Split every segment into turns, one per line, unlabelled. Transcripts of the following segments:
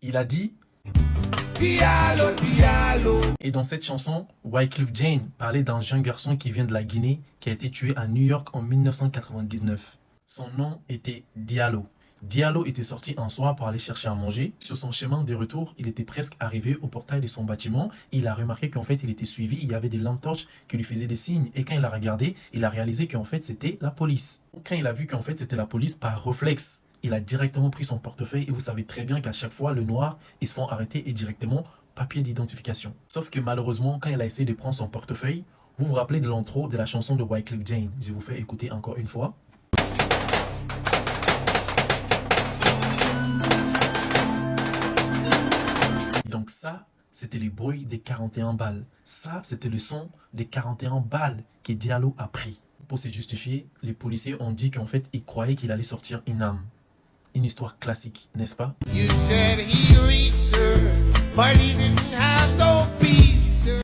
Il a dit
Diallo, Diallo.
Et dans cette chanson, Wyclef Jean parlait d'un jeune garçon qui vient de la Guinée qui a été tué à New York en 1999. Son nom était Diallo. Diallo était sorti un soir pour aller chercher à manger. Sur son chemin de retour, il était presque arrivé au portail de son bâtiment. Il a remarqué qu'en fait, il était suivi. Il y avait des lampes torches qui lui faisaient des signes. Et quand il a regardé, il a réalisé qu'en fait, c'était la police. Quand il a vu qu'en fait, c'était la police, par réflexe, il a directement pris son portefeuille. Et vous savez très bien qu'à chaque fois, le noir, ils se font arrêter et directement papier d'identification. Sauf que malheureusement, quand il a essayé de prendre son portefeuille, vous vous rappelez de l'intro de la chanson de Wyclef Jean. Je vous fais écouter encore une fois. Donc ça, c'était les bruits des 41 balles. Ça, c'était le son des 41 balles que Diallo a pris. Pour se justifier, les policiers ont dit qu'en fait, ils croyaient qu'il allait sortir une âme. Une histoire classique, n'est-ce pas?
You said he reached her, but he didn't have no peace, sir.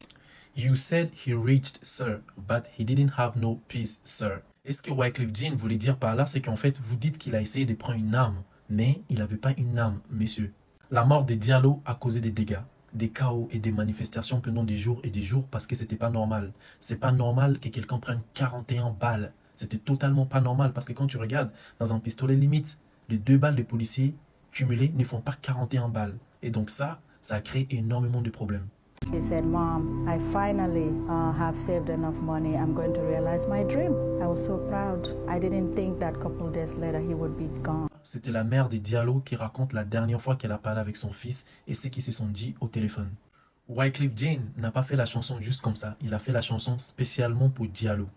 You said he reached, sir, but he didn't have no peace, sir. Et ce que Wyclef Jean voulait dire par là, c'est qu'en fait, vous dites qu'il a essayé de prendre une âme, mais il n'avait pas une âme, messieurs. La mort de Diallo a causé des dégâts, des chaos et des manifestations pendant des jours et des jours parce que c'était pas normal. C'est pas normal que quelqu'un prenne 41 balles. C'était totalement pas normal parce que quand tu regardes dans un pistolet limite, les 2 balles de policiers cumulées ne font pas 41 balles. Et donc ça a créé énormément de problèmes.
He said, Mom, I finally have saved enough money. I'm going to realize my dream. I was so proud. I didn't think that a couple of days later he would be gone.
C'était la mère de Diallo qui raconte la dernière fois qu'elle a parlé avec son fils et ce qu'ils se sont dit au téléphone. Wyclef Jean n'a pas fait la chanson juste comme ça. Il a fait la chanson spécialement pour Diallo.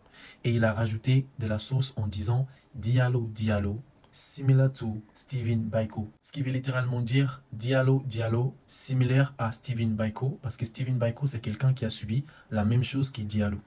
Et il a rajouté de la sauce en disant Diallo, Diallo, similar to Stephen Biko. Ce qui veut littéralement dire Diallo, Diallo, similaire à Stephen Biko. Parce que Stephen Biko, c'est quelqu'un qui a subi la même chose que Diallo.